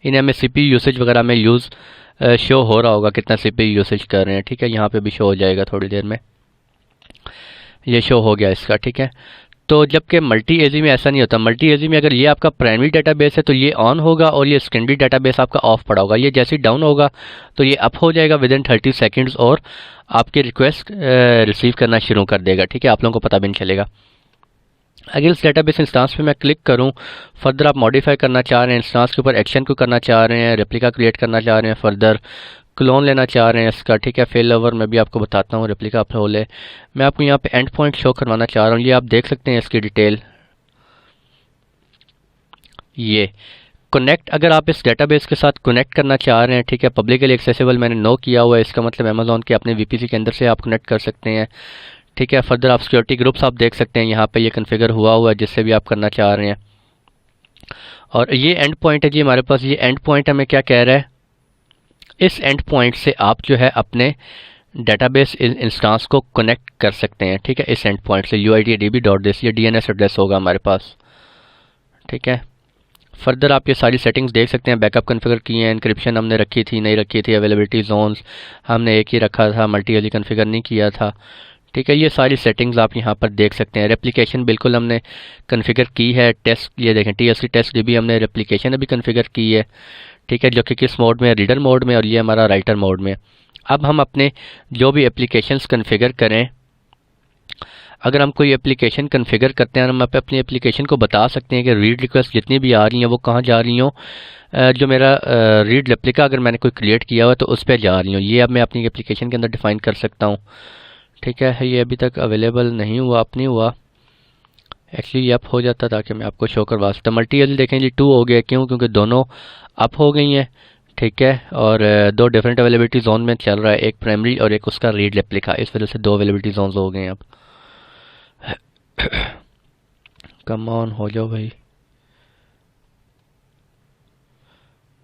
इन्हें हमें CPU यूसेज वगैरह में यूज़ शो हो रहा होगा, कितना CPU यूसेज कर रहे हैं। ठीक है, यहाँ पे भी शो हो जाएगा थोड़ी देर में, ये शो हो गया इसका। ठीक है, तो जबकि मल्टी एजी में ऐसा नहीं होता। मल्टी एजी में अगर ये आपका प्राइमरी डेटाबेस है तो ये ऑन होगा और ये सेकेंडरी डेटाबेस आपका ऑफ पड़ा होगा। ये जैसे ही डाउन होगा तो ये अप हो जाएगा विद इन 30 सेकेंड्स और आपकी रिक्वेस्ट रिसीव करना शुरू कर देगा। ठीक है, आप लोगों को पता भी नहीं चलेगा। अगर इस डेटाबेस इंस्टांस पे मैं क्लिक करूं, फर्दर आप मॉडिफाई करना चाह रहे हैं, इंस्टांस के ऊपर एक्शन को करना चाह रहे हैं, रेप्लिका क्रिएट करना चाह रहे हैं, फर्दर क्लोन लेना चाह रहे हैं इसका। ठीक है, फेल ओवर मैं भी आपको बताता हूँ, रेप्लिका अपलोड है। मैं आपको यहाँ पे एंड पॉइंट शो करवाना चाह रहा हूँ, ये आप देख सकते हैं इसकी डिटेल। ये कनेक्ट, अगर आप इस डेटाबेस के साथ कनेक्ट करना चाह रहे हैं, ठीक है, पब्लिकली एक्सेसिबल मैंने नो किया हुआ है, इसका मतलब अमेज़ॉन के अपने VPC के अंदर से आप कनेक्ट कर सकते हैं। ठीक है, फर्दर आप सिक्योरिटी ग्रुप्स आप देख सकते हैं, यहाँ पे ये कन्फिगर हुआ हुआ है जिससे भी आप करना चाह रहे हैं। और ये एंड पॉइंट है जी हमारे पास, ये एंड पॉइंट हमें क्या कह रहा है, इस एंड पॉइंट से आप जो है अपने डेटाबेस इंस्टांस को कनेक्ट कर सकते हैं। ठीक है, इस एंड पॉइंट से UITADB.this ये DNS एड्रेस होगा हमारे पास। ठीक है, फर्दर आप ये सारी सेटिंग्स देख सकते हैं, बैकअप कॉन्फ़िगर किए हैं, इंक्रिप्शन हमने रखी थी नहीं रखी थी, अवेलेबिलिटी जोन्स हमने एक ही रखा था, मल्टी एजी कॉन्फ़िगर नहीं किया था। ठीक है, ये सारी सेटिंग्स आप यहाँ पर देख सकते हैं। रेप्लिकेशन बिल्कुल हमने कॉन्फ़िगर की है। टेस्ट, ये देखें TST टेस्ट DB हमने रेप्लिकेशन अभी कॉन्फ़िगर की है। ठीक है, जो कि किस मोड में है, रीडर मोड में, और ये हमारा राइटर मोड में। अब हम अपने जो भी एप्लीकेशंस कॉन्फ़िगर करें, अगर हम कोई एप्लीकेशन कॉन्फ़िगर करते हैं, हम अपनी एप्लीकेशन को बता सकते हैं कि रीड रिक्वेस्ट जितनी भी आ रही हैं वो कहाँ जा रही हों। जो मेरा रीड रेप्लिका अगर मैंने कोई क्रिएट किया हुआ है तो उस पर जा रही हूँ, ये अब मैं अपनी एप्लीकेशन के अंदर डिफ़ाइन कर सकता हूँ। ठीक है, ये अभी तक अवेलेबल नहीं हुआ, अप नहीं हुआ। एक्चुअली ये अप हो जाता ताकि मैं आपको शो करवा सकता। मल्टी एजी देखें जी 2 हो गया, क्यों, क्योंकि दोनों अप हो गई हैं। ठीक है, और 2 डिफरेंट अवेलेबिलिटी जोन में चल रहा है, एक प्राइमरी और एक उसका रीड रेप्लिका, इस वजह से 2 अवेलेबिलिटी जोन्स हो गए हैं अब। कम ऑन हो जाओ भाई।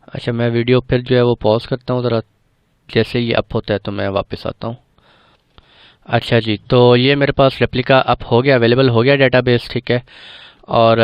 अच्छा, मैं वीडियो फिर जो है वो पॉज करता हूँ ज़रा, जैसे ही अप होता है तो मैं वापस आता हूँ। अच्छा जी, तो ये मेरे पास रेप्लिका अप हो गया, अवेलेबल हो गया डेटाबेस। ठीक है, और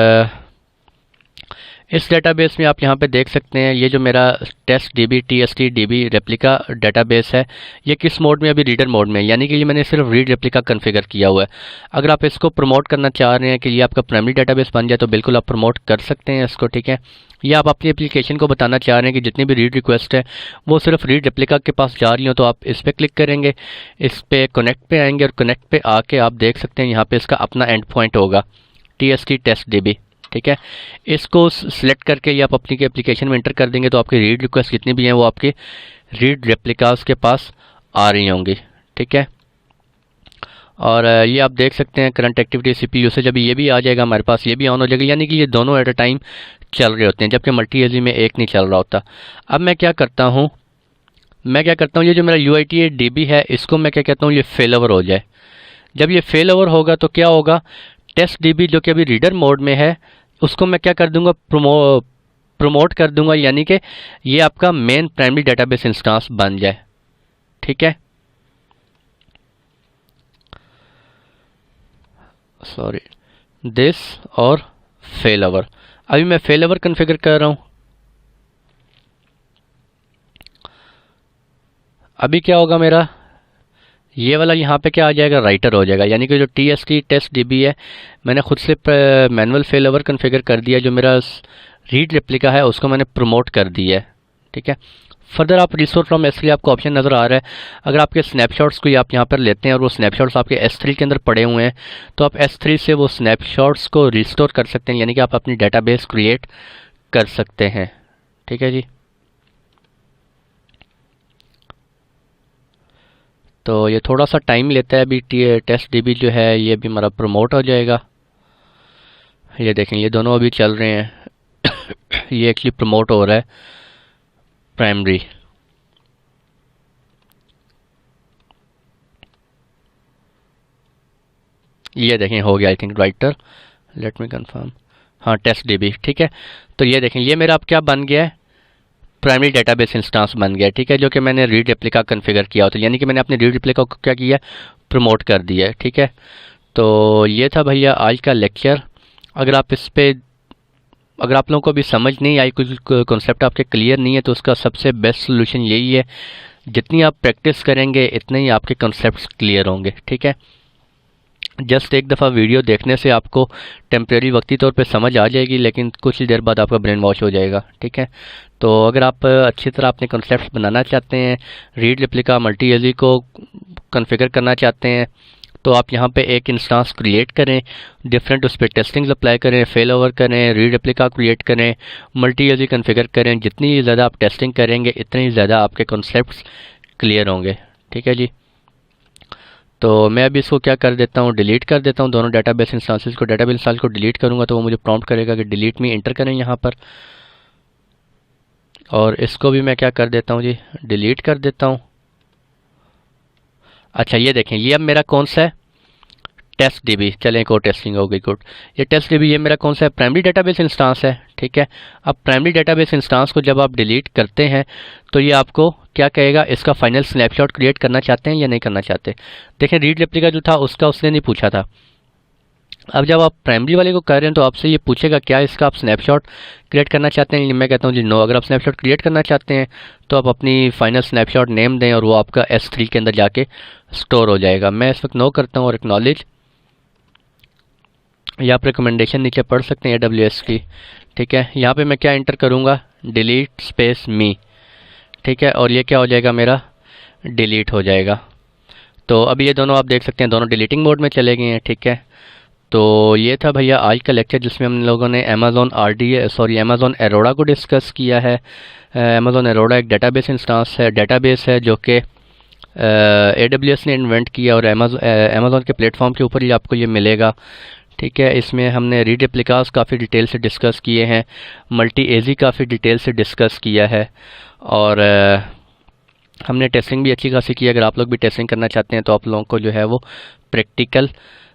इस डेटाबेस में आप यहाँ पे देख सकते हैं ये जो मेरा test DB TST DB replica database है, ये किस मोड में, अभी रीडर मोड में, यानी कि ये मैंने सिर्फ रीड रेप्लिका कॉन्फ़िगर किया हुआ है। अगर आप इसको प्रमोट करना चाह रहे हैं कि ये आपका प्राइमरी डेटाबेस बन जाए तो बिल्कुल आप प्रमोट कर सकते हैं इसको। ठीक है, या आप अपनी एप्लीकेशन को बताना चाह रहे हैं कि जितनी भी रीड रिक्वेस्ट है वो सिर्फ रीड रेप्लिका के पास जा रही हो, तो आप इस पर क्लिक करेंगे, इस पर कनेक्ट पे आएंगे, और कनेक्ट पे आके आप देख सकते हैं यहाँ पे इसका अपना एंड पॉइंट होगा TST टेस्ट DB। ठीक है, इसको सिलेक्ट करके ये आप अपनी के एप्लीकेशन में एंटर कर देंगे तो आपकी रीड रिक्वेस्ट जितनी भी हैं वो आपके रीड रेप्लिकास के पास आ रही होंगी। ठीक है, और ये आप देख सकते हैं करंट एक्टिविटी CPU से जब ये भी आ जाएगा हमारे पास, ये भी ऑन हो जाएगा, यानी कि ये दोनों एट अ टाइम चल रहे होते हैं, जबकि मल्टी एजी में एक नहीं चल रहा होता। अब मैं क्या करता हूँ, ये जो मेरा UIT DB है इसको मैं क्या कहता हूँ, ये फेल ओवर हो जाए। जब ये फेल ओवर होगा तो क्या होगा, टेस्ट DB जो कि अभी रीडर मोड में है उसको मैं क्या कर दूंगा, प्रमोट कर दूंगा, यानी कि ये आपका मेन प्राइमरी डेटाबेस इंस्टेंस बन जाए। ठीक है, सॉरी दिस और फेल ओवर। अभी मैं फेल ओवर कन्फिगर कर रहा हूँ। अभी क्या होगा मेरा, ये वाला यहाँ पे क्या आ जाएगा, राइटर हो जाएगा, यानी कि जो TST टेस्ट DB है मैंने खुद से मैनुअल फेल ओवर कन्फिगर कर दिया। जो मेरा रीड रेप्लिका है उसको मैंने प्रमोट कर दिया है। ठीक है, फर्दर आप रिस्टोर फ्रॉम S3 आपको ऑप्शन नज़र आ रहा है। अगर आपके स्नैपशॉट्स को आप यहाँ पर लेते हैं और वो स्नैपशॉट्स आपके S3 के अंदर पड़े हुए हैं तो आप S3 से वो स्नैपशॉट्स को रिस्टोर कर सकते हैं, यानी कि आप अपनी डेटाबेस क्रिएट कर सकते हैं। ठीक है जी, तो ये थोड़ा सा टाइम लेता है। अभी टेस्ट DB जो है ये भी हमारा प्रमोट हो जाएगा। ये देखें ये दोनों अभी चल रहे हैं ये एक्चुअली प्रमोट हो रहा है प्राइमरी। ये देखें हो गया, I think writer, let me confirm, हाँ टेस्ट DB। ठीक है, तो ये देखें ये मेरा अब क्या बन गया है, प्राइमरी डेटाबेस इंस्टेंस बन गया। ठीक है, जो कि मैंने रीड रेप्लिका कॉन्फ़िगर किया होता है, यानी कि मैंने अपने रीड रेप्लिका को क्या किया, प्रमोट कर दिया है। ठीक है, तो ये था भैया आज का लेक्चर। अगर आप इस पे अगर आप लोगों को भी समझ नहीं आई, कुछ कॉन्सेप्ट आपके क्लियर नहीं है, तो उसका सबसे बेस्ट सोल्यूशन यही है, जितनी आप प्रैक्टिस करेंगे इतने ही आपके कॉन्सेप्ट्स क्लियर होंगे। ठीक है, जस्ट एक दफ़ा वीडियो देखने से आपको टेम्प्रेरी वक्ती तौर पे समझ आ जाएगी, लेकिन कुछ ही देर बाद आपका ब्रेन वॉश हो जाएगा। ठीक है, तो अगर आप अच्छी तरह अपने कॉन्सेप्ट्स बनाना चाहते हैं, रीड रेप्लिका मल्टी एजी को कॉन्फ़िगर करना चाहते हैं, तो आप यहाँ पे एक इंस्टेंस क्रिएट करें, डिफरेंट उस पर टेस्टिंग्स अप्लाई करें, फेल ओवर करें, रीड रेप्लिका क्रिएट करें, मल्टी एजी कॉन्फ़िगर करें। जितनी ज़्यादा आप टेस्टिंग करेंगे इतनी ज़्यादा आपके कॉन्सेप्ट्स क्लियर होंगे। ठीक है जी, तो मैं अभी इसको क्या कर देता हूँ, डिलीट कर देता हूँ दोनों डेटाबेस इंस्टेंसेस को। डेटाबेस इंस्टेंस को डिलीट करूँगा तो वो मुझे प्रॉम्प्ट करेगा कि डिलीट मी, इंटर करें यहाँ पर, और इसको भी मैं क्या कर देता हूँ जी, डिलीट कर देता हूँ। अच्छा ये देखें ये अब मेरा कौन सा है, टेस्ट DB। चलें एक और टेस्टिंग हो गई, गुड। ये टेस्ट DB ये मेरा कौन सा है, प्राइमरी डेटाबेस इंस्टेंस है। ठीक है, अब प्राइमरी डेटाबेस इंस्टेंस को जब आप डिलीट करते हैं तो ये आपको क्या कहेगा, इसका फाइनल स्नैपशॉट क्रिएट करना चाहते हैं या नहीं करना चाहते। देखें रीड रेप्लिका जो था उसका उसने नहीं पूछा था। अब जब आप प्राइमरी वाले को कर रहे हैं तो आपसे ये पूछेगा क्या इसका आप स्नैपशॉट क्रिएट करना चाहते हैं। मैं कहता हूँ जी नो। अगर आप स्नैपशॉट क्रिएट करना चाहते हैं तो आप अपनी फाइनल स्नैपशॉट नेम दें और वो आपका S3 के अंदर जाके स्टोर हो जाएगा। मैं इस वक्त नो करता हूँ और एक्नॉलेज, या आप रिकमेंडेशन नीचे पढ़ सकते हैं AWS की। ठीक है, यहाँ पे मैं क्या एंटर करूँगा, डिलीट स्पेस मी। ठीक है, और ये क्या हो जाएगा, मेरा डिलीट हो जाएगा। तो अभी ये दोनों आप देख सकते हैं दोनों डिलीटिंग मोड में चले गए हैं। ठीक है, तो ये था भैया आज का लेक्चर, जिसमें हम लोगों ने अमेज़न एरोड़ा को डिस्कस किया है। अमेज़न एरोड़ा एक डेटाबेस इंस्टेंस है, डेटाबेस है जो कि AWS ने इन्वेंट किया और अमेज़न के प्लेटफॉर्म के ऊपर ही आपको ये मिलेगा। ठीक है, इसमें हमने रीड रेप्लिकास काफ़ी डिटेल से डिस्कस किए हैं, मल्टी एजी काफ़ी डिटेल से डिस्कस किया है, और हमने टेस्टिंग भी अच्छी खासी की। अगर आप लोग भी टेस्टिंग करना चाहते हैं तो आप लोगों को जो है वो प्रैक्टिकल,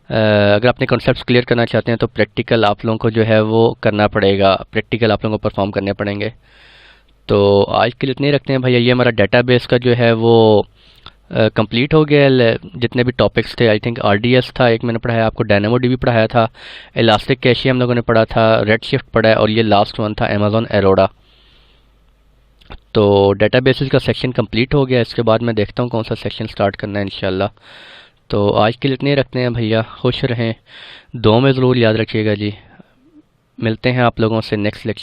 अगर अपने कॉन्सेप्ट्स क्लियर करना चाहते हैं तो प्रैक्टिकल आप लोगों को जो है वो करना पड़ेगा, प्रैक्टिकल आप लोगों को परफॉर्म करने पड़ेंगे। तो आज के लिए इतने ही रखते हैं भैया। ये हमारा डेटाबेस का जो है वो कंप्लीट हो गया। जितने भी टॉपिक्स थे, आई थिंक RDS था एक मैंने पढ़ाया आपको, DynamoDB पढ़ाया था, इलास्टिक कैशे हम लोगों ने पढ़ा था, रेडशिफ्ट पढ़ा है, और ये लास्ट वन था अमेज़न एरोड़ा। तो डेटाबेसेस का सेक्शन कंप्लीट हो गया। इसके बाद मैं देखता हूँ कौन सा सेक्शन स्टार्ट करना है इंशाल्लाह। तो आज के लिए इतने रखते हैं भैया, खुश रहें, दुआ में ज़रूर याद रखिएगा जी। मिलते हैं आप लोगों से नेक्स्ट लेक्चर।